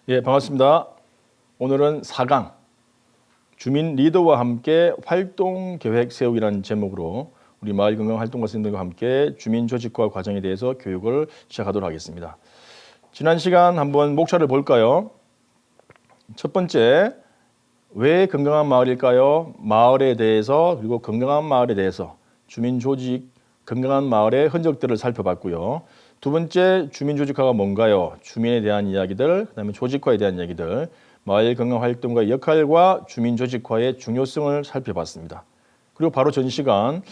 예, 반갑습니다. 오늘은 4강 주민 리더와 함께 활동 계획 세우기라는 제목으로 우리 마을건강활동가선생님과 함께 주민 조직화 과정에 대해서 교육을 시작하도록 하겠습니다. 지난 시간 한번 목차를 볼까요? 첫 번째, 왜 건강한 마을일까요? 마을에 대해서 그리고 건강한 마을에 대해서 주민 조직, 건강한 마을의 흔적들을 살펴봤고요. 두 번째, 주민 조직화가 뭔가요? 주민에 대한 이야기들, 그다음에 조직화에 대한 이야기들, 마을 건강 활동가의 역할과 주민 조직화의 중요성을 살펴봤습니다. 그리고 바로 전 시간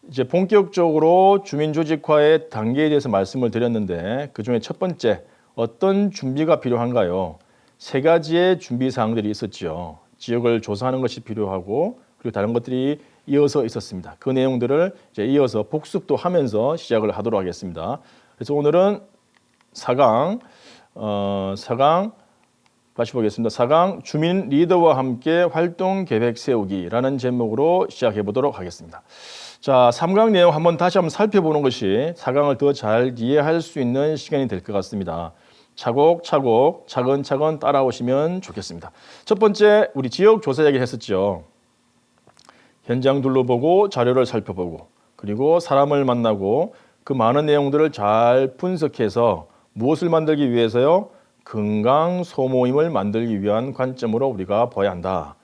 이제 본격적으로 주민 조직화의 단계에 대해서 말씀을 드렸는데 그중에 첫 번째, 어떤 준비가 필요한가요? 세 가지의 준비 사항들이 있었죠. 지역을 조사하는 것이 필요하고 그리고 다른 것들이 이어서 있었습니다. 그 내용들을 이제 이어서 복습도 하면서 시작을 하도록 하겠습니다. 그래서 오늘은 4강 다시 보겠습니다. 4강 주민 리더와 함께 활동 계획 세우기라는 제목으로 시작해 보도록 하겠습니다. 자, 3강 내용 다시 한번 살펴보는 것이 4강을 더 잘 이해할 수 있는 시간이 될 것 같습니다. 차곡차곡 차근차근 따라오시면 좋겠습니다. 첫 번째, 우리 지역 조사 이야기 했었죠. 현장 둘러보고 자료를 살펴보고 그리고 사람을 만나고 그 많은 내용들을 잘 분석해서 무엇을 만들기 위해서요? 건강 소모임을 만들기 위한 관점으로 우리가 봐야 한다.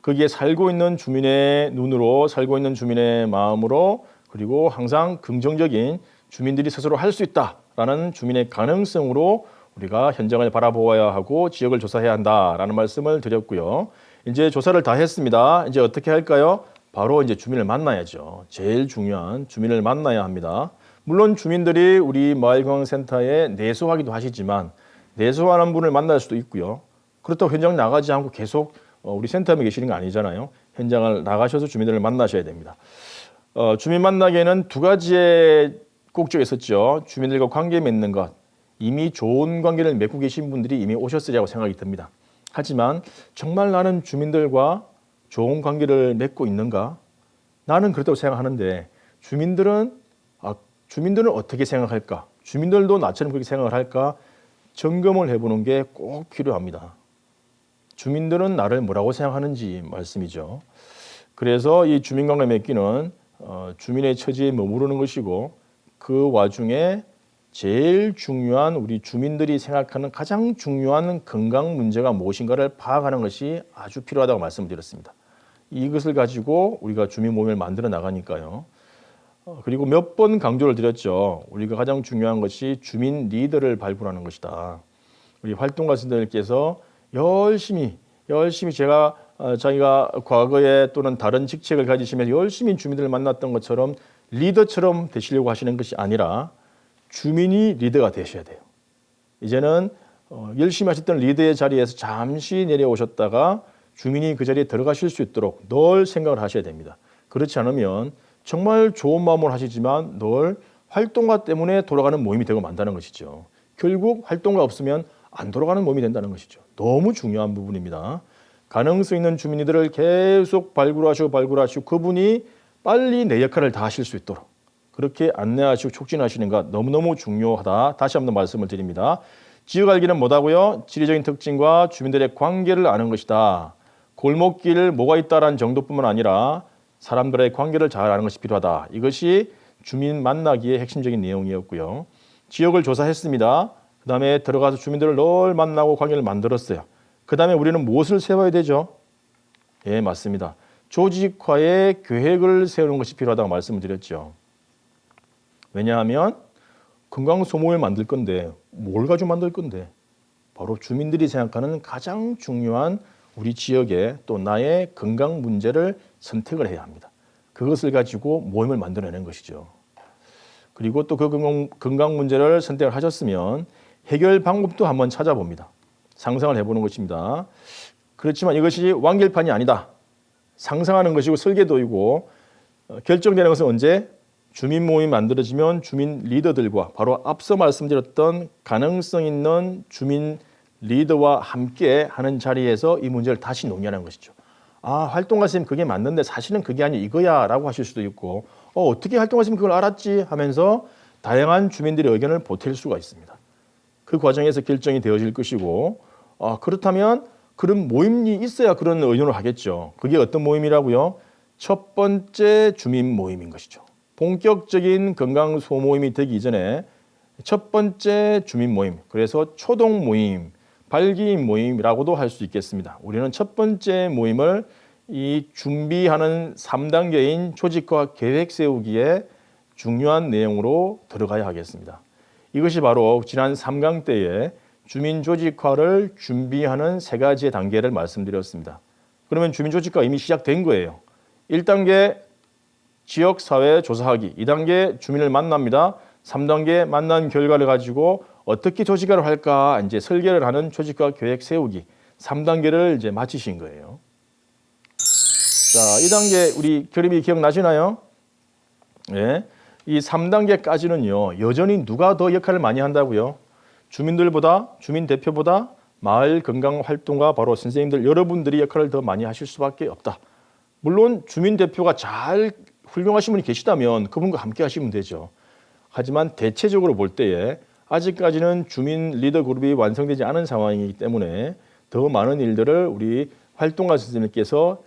거기에 살고 있는 주민의 눈으로, 살고 있는 주민의 마음으로, 그리고 항상 긍정적인 주민들이 스스로 할 수 있다라는 주민의 가능성으로 우리가 현장을 바라보아야 하고 지역을 조사해야 한다라는 말씀을 드렸고요. 이제 조사를 다 했습니다. 이제 어떻게 할까요? 바로 이제 주민을 만나야죠. 제일 중요한 주민을 만나야 합니다. 물론 주민들이 우리 마을건강센터에 내소하기도 하시지만 내소하는 분을 만날 수도 있고요. 그렇다고 현장 나가지 않고 계속 우리 센터에 계시는 거 아니잖아요. 현장을 나가셔서 주민들을 만나셔야 됩니다. 주민 만나기에는 두 가지의 꼭지가 있었죠. 주민들과 관계 맺는 것. 이미 좋은 관계를 맺고 계신 분들이 이미 오셨으리라고 생각이 듭니다. 하지만 정말 나는 주민들과 좋은 관계를 맺고 있는가? 나는 그렇다고 생각하는데 주민들은 어떻게 생각할까? 주민들도 나처럼 그렇게 생각을 할까? 점검을 해보는 게 꼭 필요합니다. 주민들은 나를 뭐라고 생각하는지 말씀이죠. 그래서 이 주민관계 맺기는 주민의 처지에 머무르는 것이고 그 와중에 제일 중요한 우리 주민들이 생각하는 가장 중요한 건강 문제가 무엇인가를 파악하는 것이 아주 필요하다고 말씀드렸습니다. 이것을 가지고 우리가 주민 모임을 만들어 나가니까요. 그리고 몇 번 강조를 드렸죠. 우리가 가장 중요한 것이 주민 리더를 발굴하는 것이다. 우리 활동가님들께서 열심히 자기가 과거에 또는 다른 직책을 가지시면서 열심히 주민들을 만났던 것처럼 리더처럼 되시려고 하시는 것이 아니라 주민이 리더가 되셔야 돼요. 이제는 열심히 하셨던 리더의 자리에서 잠시 내려오셨다가 주민이 그 자리에 들어가실 수 있도록 늘 생각을 하셔야 됩니다. 그렇지 않으면 정말 좋은 마음으로 하시지만 늘 활동가 때문에 돌아가는 모임이 되고 만다는 것이죠. 결국 활동가 없으면 안 돌아가는 모임이 된다는 것이죠. 너무 중요한 부분입니다. 가능성 있는 주민들을 계속 발굴하시고 그분이 빨리 내 역할을 다 하실 수 있도록 그렇게 안내하시고 촉진하시는 것 너무너무 중요하다. 다시 한번 말씀을 드립니다. 지역 알기는 뭐다고요? 지리적인 특징과 주민들의 관계를 아는 것이다. 골목길 뭐가 있다라는 정도뿐만 아니라 사람들의 관계를 잘 아는 것이 필요하다. 이것이 주민 만나기의 핵심적인 내용이었고요. 지역을 조사했습니다. 그 다음에 들어가서 주민들을 늘 만나고 관계를 만들었어요. 그 다음에 우리는 무엇을 세워야 되죠? 예, 맞습니다. 조직화의 계획을 세우는 것이 필요하다고 말씀을 드렸죠. 왜냐하면 건강 소모임을 만들 건데 뭘 가지고 만들 건데 바로 주민들이 생각하는 가장 중요한 우리 지역의 또 나의 건강 문제를 선택을 해야 합니다. 그것을 가지고 모임을 만들어내는 것이죠. 그리고 또 그 건강 문제를 선택을 하셨으면 해결 방법도 한번 찾아봅니다. 상상을 해보는 것입니다. 그렇지만 이것이 완결판이 아니다. 상상하는 것이고 설계도이고 결정되는 것은 언제? 주민 모임이 만들어지면 주민 리더들과 바로 앞서 말씀드렸던 가능성 있는 주민 리더와 함께 하는 자리에서 이 문제를 다시 논의하는 것이죠. 활동가 선생님 그게 맞는데 사실은 그게 아니 이거야 라고 하실 수도 있고 어떻게 활동가 선생님 그걸 알았지 하면서 다양한 주민들의 의견을 보탤 수가 있습니다. 그 과정에서 결정이 되어질 것이고 그렇다면 그런 모임이 있어야 그런 의논을 하겠죠. 그게 어떤 모임이라고요? 첫 번째 주민 모임인 것이죠. 본격적인 건강 소모임이 되기 전에 첫 번째 주민 모임, 그래서 초동 모임, 발기 모임이라고도 할 수 있겠습니다. 우리는 첫 번째 모임을 이 준비하는 3단계인 조직과 계획 세우기에 중요한 내용으로 들어가야 하겠습니다. 이것이 바로 지난 3강 때에 주민 조직화를 준비하는 3가지의 단계를 말씀드렸습니다. 그러면 주민 조직화 이미 시작된 거예요. 1단계 지역사회 조사하기, 2단계 주민을 만납니다. 3단계 만난 결과를 가지고 어떻게 조직화를 할까 이제 설계를 하는 조직화 계획 세우기 3단계를 이제 마치신 거예요. 자, 2단계 우리 결입이 기억나시나요? 예. 이 3단계까지는요. 여전히 누가 더 역할을 많이 한다고요? 주민들보다, 주민 대표보다 마을 건강 활동가 바로 선생님들 여러분들이 역할을 더 많이 하실 수밖에 없다. 물론 주민 대표가 잘 훌륭하신 분이 계시다면 그분과 함께 하시면 되죠. 하지만 대체적으로 볼 때에 아직까지는 주민 리더 그룹이 완성되지 않은 상황이기 때문에 더 많은 일들을 우리 활동가 선생님께서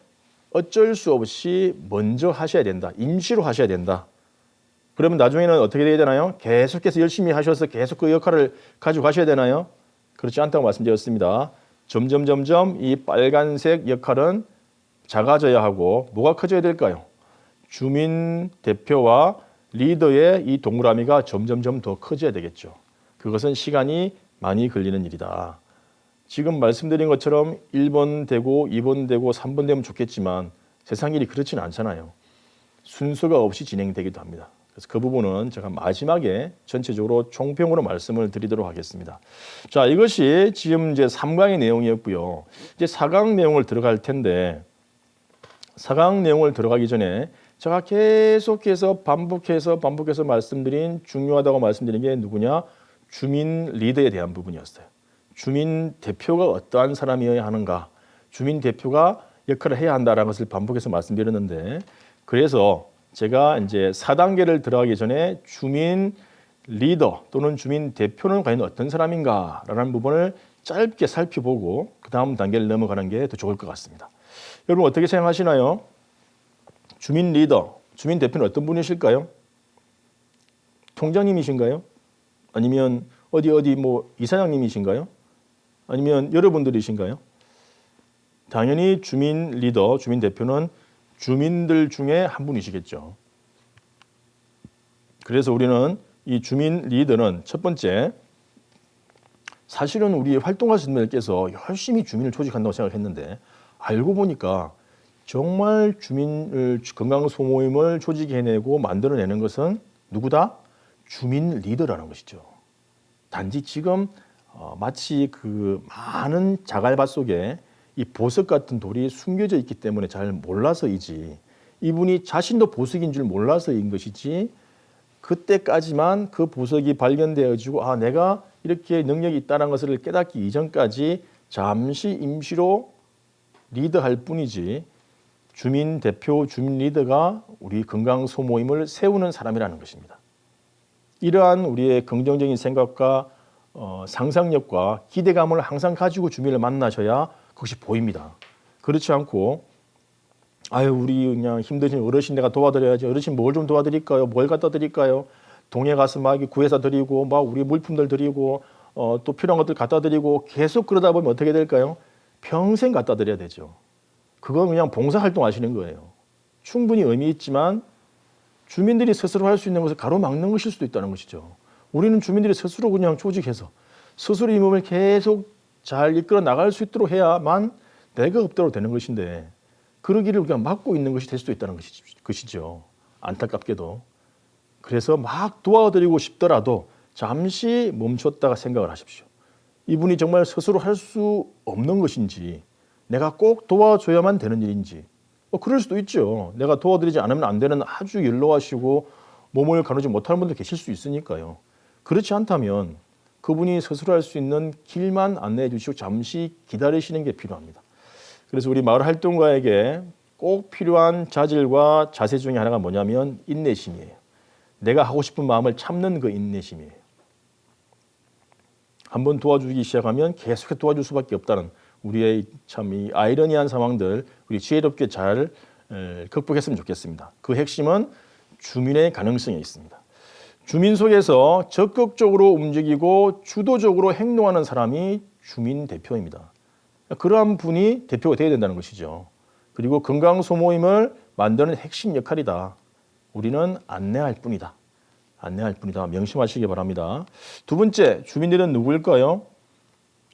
어쩔 수 없이 먼저 하셔야 된다. 임시로 하셔야 된다. 그러면 나중에는 어떻게 돼야 되나요? 계속해서 열심히 하셔서 계속 그 역할을 가지고 가셔야 되나요? 그렇지 않다고 말씀드렸습니다. 점점 이 빨간색 역할은 작아져야 하고 뭐가 커져야 될까요? 주민 대표와 리더의 이 동그라미가 점점 더 커져야 되겠죠. 그것은 시간이 많이 걸리는 일이다. 지금 말씀드린 것처럼 1번 되고 2번 되고 3번 되면 좋겠지만 세상 일이 그렇지는 않잖아요. 순서가 없이 진행되기도 합니다. 그래서 그 부분은 제가 마지막에 전체적으로 총평으로 말씀을 드리도록 하겠습니다. 자, 이것이 지금 이제 3강의 내용이었고요. 이제 4강 내용을 들어갈 텐데 4강 내용을 들어가기 전에 제가 계속해서 반복해서 말씀드린 중요하다고 말씀드린 게 누구냐? 주민 리더에 대한 부분이었어요. 주민 대표가 어떠한 사람이어야 하는가? 주민 대표가 역할을 해야 한다라는 것을 반복해서 말씀드렸는데 그래서 제가 이제 4단계를 들어가기 전에 주민 리더 또는 주민 대표는 과연 어떤 사람인가라는 부분을 짧게 살펴보고 그 다음 단계를 넘어가는 게 더 좋을 것 같습니다. 여러분 어떻게 생각하시나요? 주민 리더, 주민 대표는 어떤 분이실까요? 통장님이신가요? 아니면 어디 뭐 이사장님이신가요? 아니면 여러분들이신가요? 당연히 주민 리더, 주민 대표는 주민들 중에 한 분이시겠죠. 그래서 우리는 이 주민 리더는 첫 번째, 사실은 우리 활동가 선생님께서 열심히 주민을 조직한다고 생각했는데 알고 보니까 정말 주민 건강 소모임을 조직해내고 만들어내는 것은 누구다? 주민 리더라는 것이죠. 단지 지금 마치 그 많은 자갈밭 속에 이 보석 같은 돌이 숨겨져 있기 때문에 잘 몰라서이지 이분이 자신도 보석인 줄 몰라서인 것이지 그때까지만 그 보석이 발견되어지고 내가 이렇게 능력이 있다는 것을 깨닫기 이전까지 잠시 임시로 리더할 뿐이지 주민 대표, 주민 리더가 우리 건강 소모임을 세우는 사람이라는 것입니다. 이러한 우리의 긍정적인 생각과 상상력과 기대감을 항상 가지고 주민을 만나셔야 그것이 보입니다. 그렇지 않고 우리 그냥 힘드신 어르신 내가 도와드려야지. 어르신 뭘 좀 도와드릴까요? 뭘 갖다 드릴까요? 동네 가서 막 구해서 드리고 막 우리 물품들 드리고 또 필요한 것들 갖다 드리고 계속 그러다 보면 어떻게 될까요? 평생 갖다 드려야 되죠. 그건 그냥 봉사활동 하시는 거예요. 충분히 의미 있지만 주민들이 스스로 할 수 있는 것을 가로막는 것일 수도 있다는 것이죠. 우리는 주민들이 스스로 그냥 조직해서 스스로 이 몸을 계속 잘 이끌어 나갈 수 있도록 해야만 내가 없도록 되는 것인데 그러기를 우리가 막고 있는 것이 될 수도 있다는 것이죠. 안타깝게도. 그래서 막 도와드리고 싶더라도 잠시 멈췄다가 생각을 하십시오. 이분이 정말 스스로 할 수 없는 것인지 내가 꼭 도와줘야만 되는 일인지 그럴 수도 있죠. 내가 도와드리지 않으면 안 되는 아주 연로하시고 몸을 가누지 못하는 분들 계실 수 있으니까요. 그렇지 않다면 그분이 스스로 할 수 있는 길만 안내해 주시고 잠시 기다리시는 게 필요합니다. 그래서 우리 마을 활동가에게 꼭 필요한 자질과 자세 중에 하나가 뭐냐면 인내심이에요. 내가 하고 싶은 마음을 참는 그 인내심이에요. 한번 도와주기 시작하면 계속해서 도와줄 수밖에 없다는 우리의 참 이 아이러니한 상황들 우리 지혜롭게 잘 극복했으면 좋겠습니다. 그 핵심은 주민의 가능성에 있습니다. 주민 속에서 적극적으로 움직이고 주도적으로 행동하는 사람이 주민 대표입니다. 그러한 분이 대표가 되어야 된다는 것이죠. 그리고 건강 소모임을 만드는 핵심 역할이다. 우리는 안내할 뿐이다. 안내할 뿐이다. 명심하시기 바랍니다. 두 번째, 주민들은 누구일까요?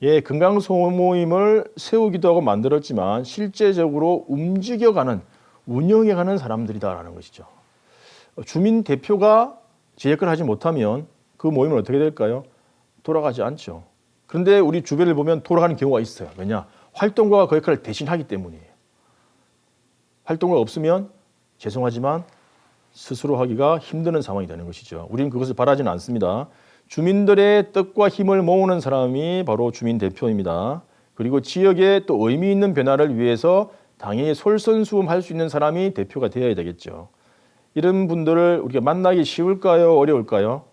예, 건강 소모임을 세우기도 하고 만들었지만 실제적으로 움직여가는, 운영해가는 사람들이다라는 것이죠. 주민 대표가 제 역할을 하지 못하면 그 모임은 어떻게 될까요? 돌아가지 않죠. 그런데 우리 주변을 보면 돌아가는 경우가 있어요. 왜냐? 활동가가 그 역할을 대신하기 때문이에요. 활동가가 없으면 죄송하지만 스스로 하기가 힘드는 상황이 되는 것이죠. 우리는 그것을 바라지는 않습니다. 주민들의 뜻과 힘을 모으는 사람이 바로 주민 대표입니다. 그리고 지역에 또 의미 있는 변화를 위해서 당연히 솔선수범할 수 있는 사람이 대표가 되어야 되겠죠. 이런 분들을 우리가 만나기 쉬울까요? 어려울까요?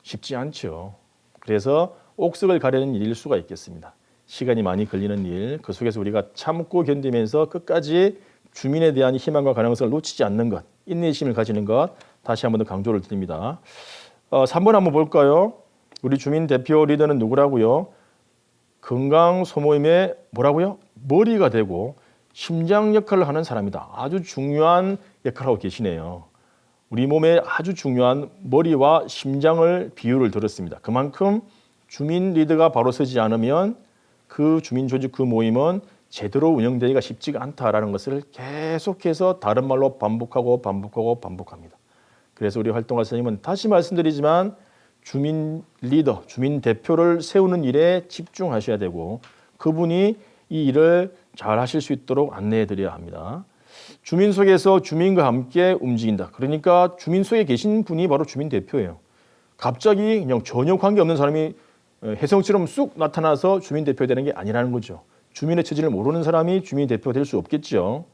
쉽지 않죠. 그래서 옥석을 가려는 일일 수가 있겠습니다. 시간이 많이 걸리는 일, 그 속에서 우리가 참고 견디면서 끝까지 주민에 대한 희망과 가능성을 놓치지 않는 것, 인내심을 가지는 것, 다시 한 번 더 강조를 드립니다. 3번 한번 볼까요? 우리 주민 대표 리더는 누구라고요? 건강 소모임의 뭐라고요? 머리가 되고 심장 역할을 하는 사람이다. 아주 중요한 역할을 하고 계시네요. 우리 몸에 아주 중요한 머리와 심장을 비유를 들었습니다. 그만큼 주민 리더가 바로 서지 않으면 그 주민 조직 그 모임은 제대로 운영되기가 쉽지가 않다라는 것을 계속해서 다른 말로 반복합니다. 그래서 우리 활동가 선생님은 다시 말씀드리지만 주민 리더, 주민 대표를 세우는 일에 집중하셔야 되고 그분이 이 일을 잘 하실 수 있도록 안내해 드려야 합니다. 주민 속에서 주민과 함께 움직인다. 그러니까 주민 속에 계신 분이 바로 주민 대표예요. 갑자기 그냥 전혀 관계없는 사람이 혜성처럼 쑥 나타나서 주민 대표 되는 게 아니라는 거죠. 주민의 처지를 모르는 사람이 주민 대표가 될 수 없겠죠.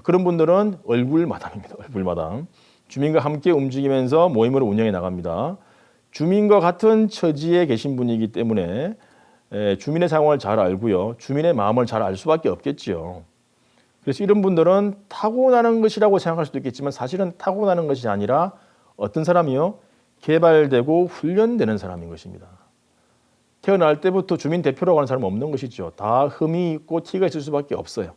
그런 분들은 얼굴마담입니다. 얼굴마담. 주민과 함께 움직이면서 모임을 운영해 나갑니다. 주민과 같은 처지에 계신 분이기 때문에 주민의 상황을 잘 알고요. 주민의 마음을 잘 알 수밖에 없겠지요. 그래서 이런 분들은 타고나는 것이라고 생각할 수도 있겠지만 사실은 타고나는 것이 아니라 어떤 사람이요? 개발되고 훈련되는 사람인 것입니다. 태어날 때부터 주민 대표라고 하는 사람은 없는 것이죠. 다 흠이 있고 티가 있을 수밖에 없어요.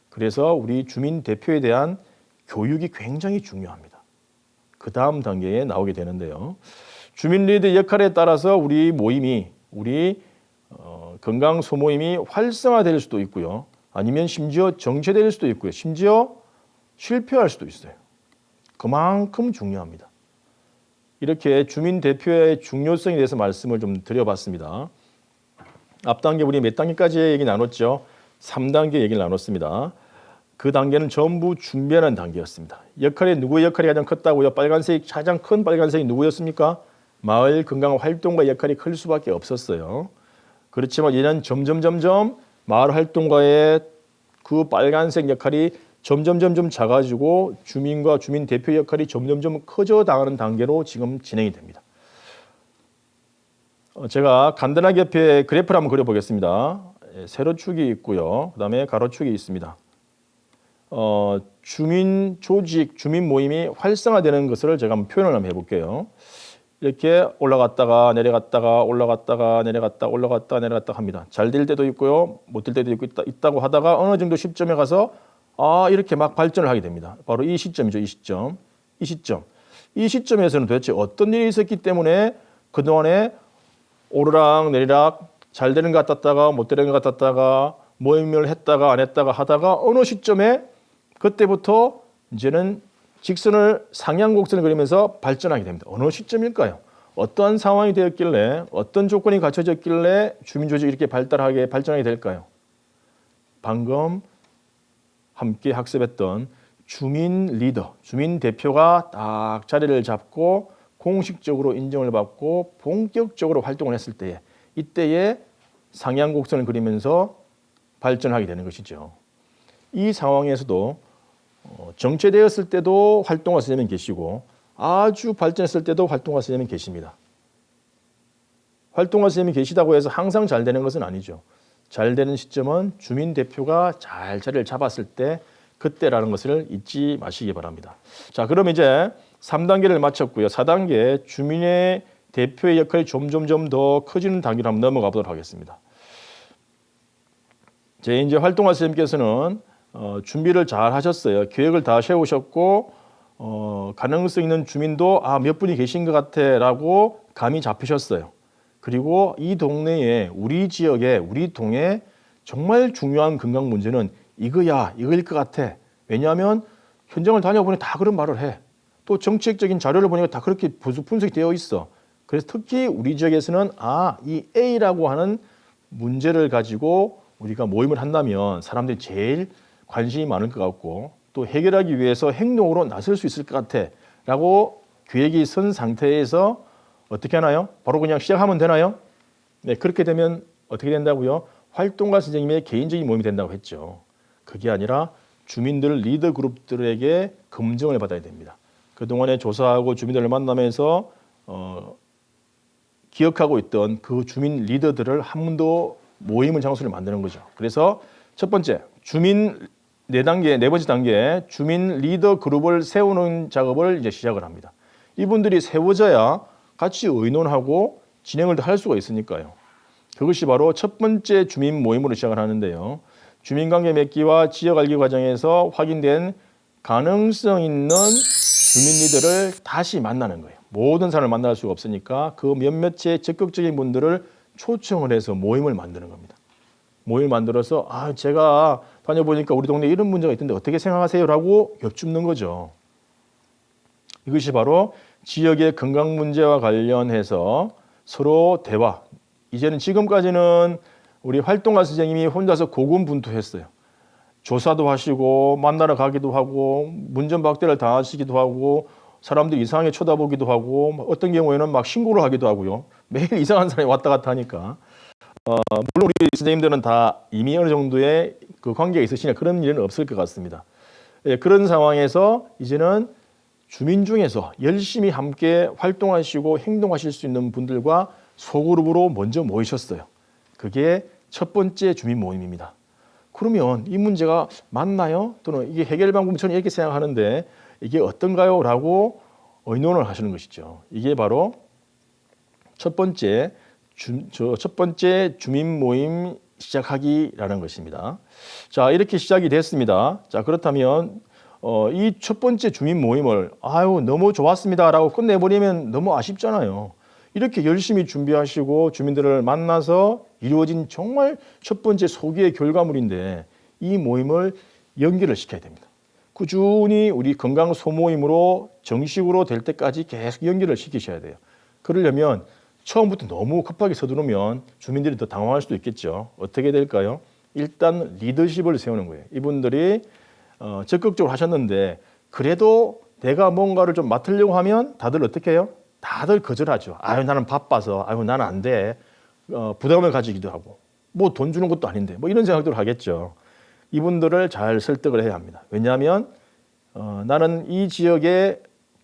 그래서 우리 주민 대표에 대한 교육이 굉장히 중요합니다. 그 다음 단계에 나오게 되는데요. 주민 리더 역할에 따라서 우리 모임이, 우리 건강 소모임이 활성화될 수도 있고요. 아니면 심지어 정체될 수도 있고요. 심지어 실패할 수도 있어요. 그만큼 중요합니다. 이렇게 주민 대표의 중요성에 대해서 말씀을 좀 드려봤습니다. 앞 단계 우리 몇 단계까지 얘기 나눴죠? 3단계 얘기를 나눴습니다. 그 단계는 전부 준비하는 단계였습니다. 누구의 역할이 가장 컸다고요? 가장 큰 빨간색이 누구였습니까? 마을 건강 활동가 역할이 클 수밖에 없었어요. 그렇지만 얘는 점점 마을 활동가의 그 빨간색 역할이 점점 작아지고 주민과 주민 대표 역할이 점점 커져 나가는 단계로 지금 진행이 됩니다. 제가 간단하게 옆에 그래프를 한번 그려보겠습니다. 세로축이 있고요. 그 다음에 가로축이 있습니다. 주민 조직, 주민 모임이 활성화되는 것을 제가 한번 표현을 한번 해볼게요. 이렇게 올라갔다가 내려갔다가 올라갔다가 내려갔다 합니다. 잘 될 때도 있고요. 못 될 때도 있다고 하다가 어느 정도 시점에 가서 이렇게 막 발전을 하게 됩니다. 바로 이 시점이죠. 이 시점에서는 도대체 어떤 일이 있었기 때문에 그동안에 오르락 내리락 잘 되는 것 같았다가 못 되는 것 같았다가 모임을 했다가 안 했다가 하다가 어느 시점에 그때부터 이제는 직선을 상향곡선을 그리면서 발전하게 됩니다. 어느 시점일까요? 어떠한 상황이 되었길래 어떤 조건이 갖춰졌길래 주민조직이 이렇게 발전하게 될까요? 방금 함께 학습했던 주민 리더, 주민 대표가 딱 자리를 잡고 공식적으로 인정을 받고 본격적으로 활동을 했을 때에 이때에 상향곡선을 그리면서 발전하게 되는 것이죠. 이 상황에서도 정체되었을 때도 활동가 선생님이 계시고 아주 발전했을 때도 활동가 선생님이 계십니다. 활동가 선생님이 계시다고 해서 항상 잘 되는 것은 아니죠. 잘 되는 시점은 주민 대표가 잘 자리를 잡았을 때 그때라는 것을 잊지 마시기 바랍니다. 자, 그럼 이제 3단계를 마쳤고요. 4단계 주민의 대표의 역할이 점점 더 커지는 단계로 한번 넘어가 보도록 하겠습니다. 이제 활동가 선생님께서는 준비를 잘 하셨어요. 계획을 다 세우셨고 가능성 있는 주민도 몇 분이 계신 것 같아라고 감이 잡히셨어요. 그리고 이 동네에 우리 지역에 우리 동에 정말 중요한 건강 문제는 이거일 것 같아. 왜냐하면 현장을 다녀보니 다 그런 말을 해. 또 정책적인 자료를 보니까 다 그렇게 분석이 되어 있어. 그래서 특히 우리 지역에서는 이 A라고 하는 문제를 가지고 우리가 모임을 한다면 사람들이 제일 관심이 많을 것 같고 또 해결하기 위해서 행동으로 나설 수 있을 것 같아 라고 계획이 선 상태에서 어떻게 하나요? 바로 그냥 시작하면 되나요? 네, 그렇게 되면 어떻게 된다고요? 활동가 선생님의 개인적인 모임이 된다고 했죠. 그게 아니라 주민들 리더 그룹들에게 검증을 받아야 됩니다. 그동안에 조사하고 주민들을 만나면서 기억하고 있던 그 주민 리더들을 한 번 더 모임을 장소를 만드는 거죠. 그래서 첫 번째 주민 네 번째 단계 주민 리더 그룹을 세우는 작업을 이제 시작을 합니다. 이분들이 세워져야 같이 의논하고 진행을 할 수가 있으니까요. 그것이 바로 첫 번째 주민 모임으로 시작을 하는데요. 주민관계 맺기와 지역 알기 과정에서 확인된 가능성 있는 주민 리더를 다시 만나는 거예요. 모든 사람을 만날 수가 없으니까 그 몇몇의 적극적인 분들을 초청을 해서 모임을 만드는 겁니다. 모임을 만들어서 제가 다녀보니까 우리 동네에 이런 문제가 있던데 어떻게 생각하세요? 라고 여쭙는 거죠. 이것이 바로 지역의 건강 문제와 관련해서 서로 대화. 이제는 지금까지는 우리 활동가 선생님이 혼자서 고군분투했어요. 조사도 하시고 만나러 가기도 하고 문전박대를 당하시기도 하고 사람들이 이상하게 쳐다보기도 하고 어떤 경우에는 막 신고를 하기도 하고요. 매일 이상한 사람이 왔다 갔다 하니까 물론 우리 선생님들은 다 이미 어느 정도의 그 관계가 있으시니까 그런 일은 없을 것 같습니다. 그런 상황에서 이제는 주민 중에서 열심히 함께 활동하시고 행동하실 수 있는 분들과 소그룹으로 먼저 모이셨어요. 그게 첫 번째 주민 모임입니다. 그러면 이 문제가 맞나요? 또는 이게 해결 방법은 저는 이렇게 생각하는데 이게 어떤가요? 라고 의논을 하시는 것이죠. 이게 바로 첫 번째 주민 모임 시작하기라는 것입니다. 자, 이렇게 시작이 됐습니다. 자, 그렇다면 이 첫 번째 주민 모임을 너무 좋았습니다라고 끝내버리면 너무 아쉽잖아요. 이렇게 열심히 준비하시고 주민들을 만나서 이루어진 정말 첫 번째 소기의 결과물인데 이 모임을 연결을 시켜야 됩니다. 꾸준히 우리 건강 소모임으로 정식으로 될 때까지 계속 연결을 시키셔야 돼요. 그러려면 처음부터 너무 급하게 서두르면 주민들이 더 당황할 수도 있겠죠. 어떻게 될까요? 일단 리더십을 세우는 거예요. 이분들이 적극적으로 하셨는데 그래도 내가 뭔가를 좀 맡으려고 하면 다들 어떻게 해요? 다들 거절하죠. 나는 바빠서, 나는 안 돼. 부담을 가지기도 하고, 뭐 돈 주는 것도 아닌데, 뭐 이런 생각들을 하겠죠. 이분들을 잘 설득을 해야 합니다. 왜냐하면 나는 이 지역의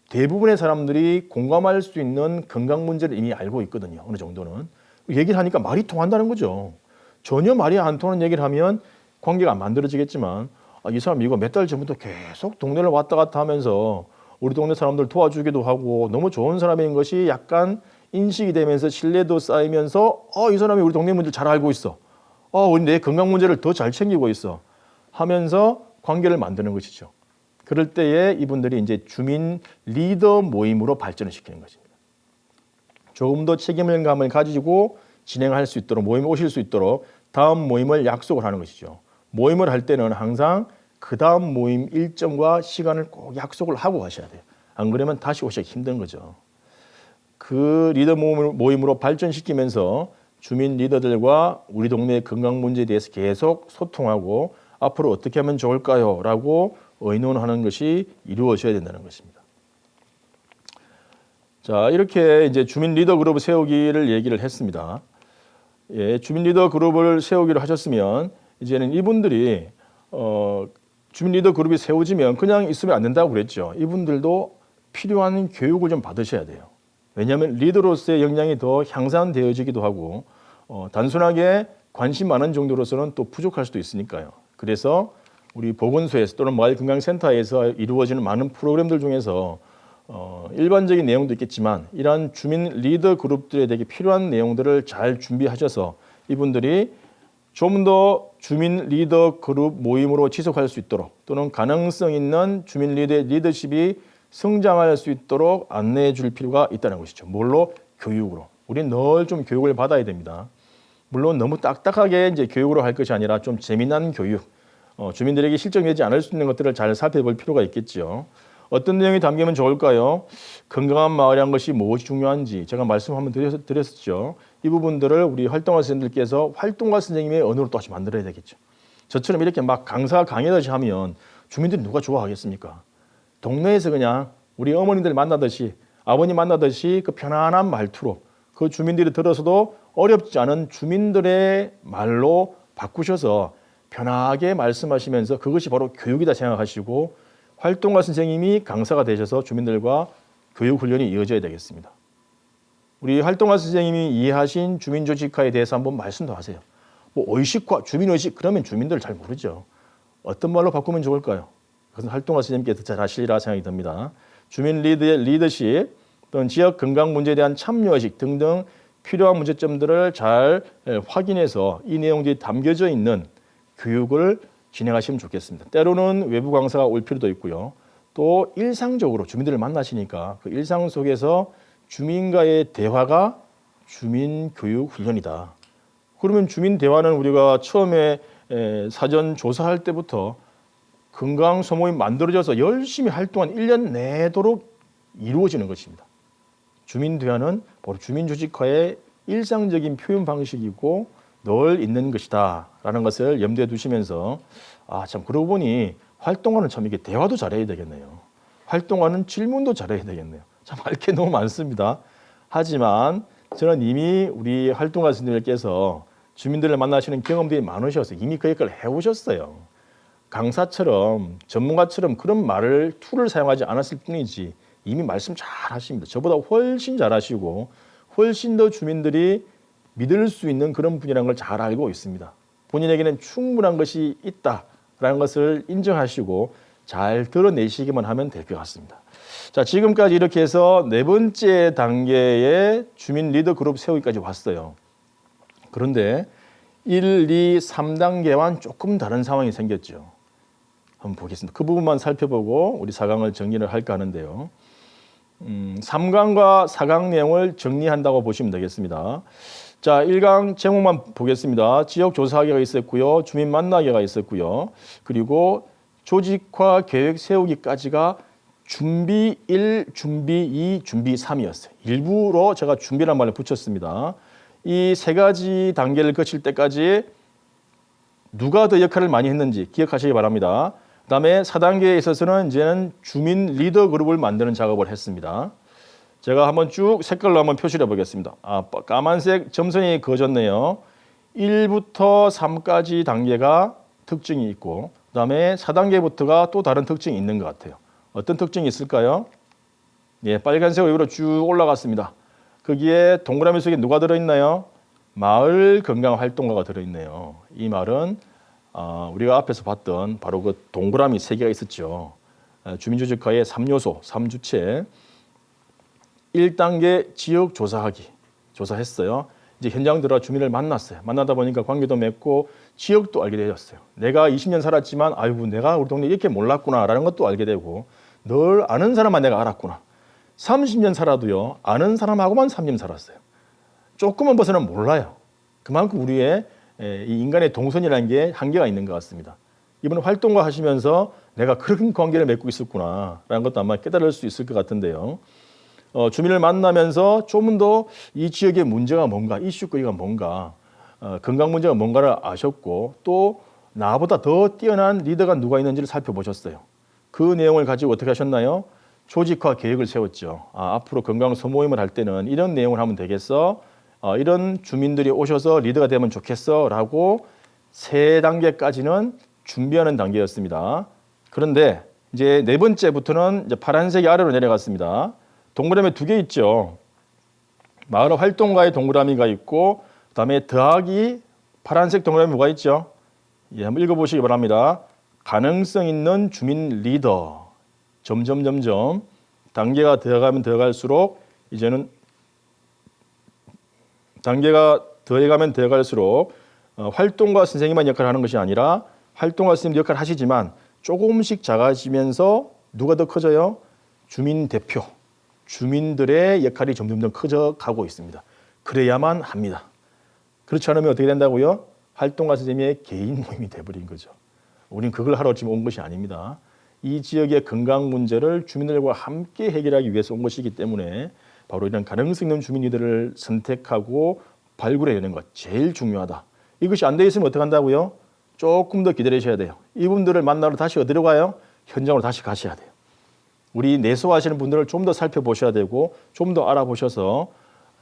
대부분의 사람들이 공감할 수 있는 건강 문제를 이미 알고 있거든요. 어느 정도는. 얘기를 하니까 말이 통한다는 거죠. 전혀 말이 안 통하는 얘기를 하면 관계가 안 만들어지겠지만 이 사람 이거 몇 달 전부터 계속 동네를 왔다 갔다 하면서 우리 동네 사람들 도와주기도 하고 너무 좋은 사람인 것이 약간 인식이 되면서 신뢰도 쌓이면서 이 사람이 우리 동네 문제를 잘 알고 있어. 우리 내 건강 문제를 더 잘 챙기고 있어. 하면서 관계를 만드는 것이죠. 그럴 때에 이분들이 이제 주민 리더 모임으로 발전을 시키는 것입니다. 조금 더 책임감을 가지고 진행할 수 있도록 모임에 오실 수 있도록 다음 모임을 약속을 하는 것이죠. 모임을 할 때는 항상 그 다음 모임 일정과 시간을 꼭 약속을 하고 가셔야 돼요. 안 그러면 다시 오시기 힘든 거죠. 그 리더 모임으로 발전시키면서 주민 리더들과 우리 동네의 건강 문제에 대해서 계속 소통하고 앞으로 어떻게 하면 좋을까요? 라고 의논하는 것이 이루어져야 된다는 것입니다. 자, 이렇게 이제 주민 리더 그룹을 세우기를 얘기를 했습니다. 주민 리더 그룹을 세우기로 하셨으면 이제는 이분들이 주민 리더 그룹이 세워지면 그냥 있으면 안 된다고 그랬죠. 이분들도 필요한 교육을 좀 받으셔야 돼요. 왜냐하면 리더로서의 역량이 더 향상되어지기도 하고 단순하게 관심 많은 정도로서는 또 부족할 수도 있으니까요. 그래서 우리 보건소에서 또는 마을건강센터에서 이루어지는 많은 프로그램들 중에서 일반적인 내용도 있겠지만 이러한 주민 리더 그룹들에 대해 필요한 내용들을 잘 준비하셔서 이분들이 좀 더 주민 리더 그룹 모임으로 지속할 수 있도록 또는 가능성 있는 주민 리더의 리더십이 성장할 수 있도록 안내해 줄 필요가 있다는 것이죠. 뭘로? 교육으로. 우리는 늘 좀 교육을 받아야 됩니다. 물론 너무 딱딱하게 이제 교육으로 할 것이 아니라 좀 재미난 교육, 주민들에게 실정되지 않을 수 있는 것들을 잘 살펴볼 필요가 있겠죠. 어떤 내용이 담기면 좋을까요? 건강한 마을이란 것이 무엇이 중요한지 제가 말씀 한번 드렸었죠. 이 부분들을 우리 활동가 선생님들께서 활동가 선생님의 언어로 또 다시 만들어야 되겠죠. 저처럼 이렇게 막 강사가 강의하듯이 하면 주민들이 누가 좋아하겠습니까? 동네에서 그냥 우리 어머니들 만나듯이 아버님 만나듯이 그 편안한 말투로 그 주민들이 들어서도 어렵지 않은 주민들의 말로 바꾸셔서 편하게 말씀하시면서 그것이 바로 교육이다 생각하시고 활동가 선생님이 강사가 되셔서 주민들과 교육 훈련이 이어져야 되겠습니다. 우리 활동가 선생님이 이해하신 주민조직화에 대해서 한번 말씀도 하세요. 뭐 의식화, 주민의식 그러면 주민들 잘 모르죠. 어떤 말로 바꾸면 좋을까요? 그것은 활동가 선생님께서 잘 아시리라 생각이 듭니다. 주민 리더의 리더십 또는 지역 건강 문제에 대한 참여의식 등등 필요한 문제점들을 잘 확인해서 이 내용들이 담겨져 있는 교육을 진행하시면 좋겠습니다. 때로는 외부 강사가 올 필요도 있고요. 또 일상적으로 주민들을 만나시니까 그 일상 속에서 주민과의 대화가 주민 교육 훈련이다. 그러면 주민 대화는 우리가 처음에 사전 조사할 때부터 건강 소모임 만들어져서 열심히 활동한 1년 내도록 이루어지는 것입니다. 주민 대화는 바로 주민 조직화의 일상적인 표현 방식이고 늘 있는 것이다 라는 것을 염두에 두시면서 참 그러고 보니 활동가는 참 이게 대화도 잘해야 되겠네요. 활동가는 질문도 잘해야 되겠네요. 참 할 게 너무 많습니다. 하지만 저는 이미 우리 활동가 선생님께서 주민들을 만나시는 경험들이 많으셔서 이미 그 역할을 해오셨어요. 강사처럼 전문가처럼 그런 말을 툴을 사용하지 않았을 뿐이지 이미 말씀 잘 하십니다. 저보다 훨씬 잘하시고 훨씬 더 주민들이 믿을 수 있는 그런 분이라는 걸 잘 알고 있습니다. 본인에게는 충분한 것이 있다라는 것을 인정하시고 잘 드러내시기만 하면 될 것 같습니다. 자, 지금까지 이렇게 해서 네 번째 단계의 주민 리더 그룹 세우기까지 왔어요. 그런데 1, 2, 3단계와는 조금 다른 상황이 생겼죠. 한번 보겠습니다. 그 부분만 살펴보고 우리 4강을 정리를 할까 하는데요. 3강과 4강 내용을 정리한다고 보시면 되겠습니다. 자, 1강 제목만 보겠습니다. 지역 조사하기가 있었고요. 주민 만나기가 있었고요. 그리고 조직화 계획 세우기까지가 준비 1, 준비 2, 준비 3이었어요. 일부러 제가 준비란 말을 붙였습니다. 이 세 가지 단계를 거칠 때까지 누가 더 역할을 많이 했는지 기억하시기 바랍니다. 그다음에 4단계에 있어서는 이제는 주민 리더 그룹을 만드는 작업을 했습니다. 제가 한번 쭉 색깔로 한번 표시를 해보겠습니다. 까만색 점선이 그어졌네요. 1부터 3까지 단계가 특징이 있고 그다음에 4단계부터가 또 다른 특징이 있는 것 같아요. 어떤 특징이 있을까요? 예, 빨간색으로 위로 쭉 올라갔습니다. 거기에 동그라미 속에 누가 들어있나요? 마을 건강 활동가가 들어있네요. 이 말은 우리가 앞에서 봤던 바로 그 동그라미 3개가 있었죠. 주민조직화의 3요소, 3주체. 1단계 지역 조사하기, 조사했어요. 이제 현장 들어가 주민을 만났어요. 만나다 보니까 관계도 맺고 지역도 알게 되었어요. 내가 20년 살았지만 아이고 내가 우리 동네 이렇게 몰랐구나라는 것도 알게 되고 늘 아는 사람만 내가 알았구나. 30년 살아도요. 아는 사람하고만 3년 살았어요. 조금만 벗어나면 몰라요. 그만큼 우리의 이 인간의 동선이라는 게 한계가 있는 것 같습니다. 이번 활동가 하시면서 내가 그런 관계를 맺고 있었구나라는 것도 아마 깨달을 수 있을 것 같은데요. 주민을 만나면서 조금 더 이 지역의 문제가 뭔가, 이슈거리가 뭔가, 건강 문제가 뭔가를 아셨고 또 나보다 더 뛰어난 리더가 누가 있는지를 살펴보셨어요. 그 내용을 가지고 어떻게 하셨나요? 조직화 계획을 세웠죠. 앞으로 건강 소모임을 할 때는 이런 내용을 하면 되겠어. 이런 주민들이 오셔서 리더가 되면 좋겠어. 라고 3단계까지는 준비하는 단계였습니다. 그런데 이제 4번째부터는 이제 파란색이 아래로 내려갔습니다. 동그라미 2개 있죠. 마을 활동가의 동그라미가 있고 그다음에 더하기 파란색 동그라미 뭐가 있죠? 예, 한번 읽어보시기 바랍니다. 가능성 있는 주민 리더 점점점점 단계가 들어가면 들어갈수록 이제는 단계가 더해가면 더해갈수록 활동가 선생님만 역할을 하는 것이 아니라 활동가 선생님 역할을 하시지만 조금씩 작아지면서 누가 더 커져요? 주민 대표, 주민들의 역할이 점점 더 커져 가고 있습니다. 그래야만 합니다. 그렇지 않으면 어떻게 된다고요? 활동가 선생님의 개인 모임이 돼버린 거죠. 우리는 그걸 하러 지금 온 것이 아닙니다. 이 지역의 건강 문제를 주민들과 함께 해결하기 위해서 온 것이기 때문에 바로 이런 가능성 있는 주민 리더를 선택하고 발굴해내는 것 제일 중요하다. 이것이 안 돼 있으면 어떻게 한다고요? 조금 더 기다리셔야 돼요. 이분들을 만나러 다시 어디로 가요? 현장으로 다시 가셔야 돼요. 우리 내소하시는 분들을 좀 더 살펴보셔야 되고 좀 더 알아보셔서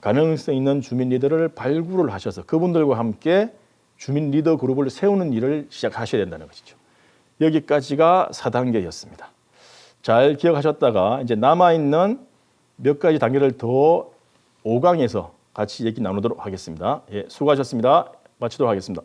가능성 있는 주민 리더를 발굴을 하셔서 그분들과 함께 주민 리더 그룹을 세우는 일을 시작하셔야 된다는 것이죠. 여기까지가 4단계였습니다. 잘 기억하셨다가 이제 남아있는 몇 가지 단계를 더 5강에서 같이 얘기 나누도록 하겠습니다. 예, 수고하셨습니다. 마치도록 하겠습니다.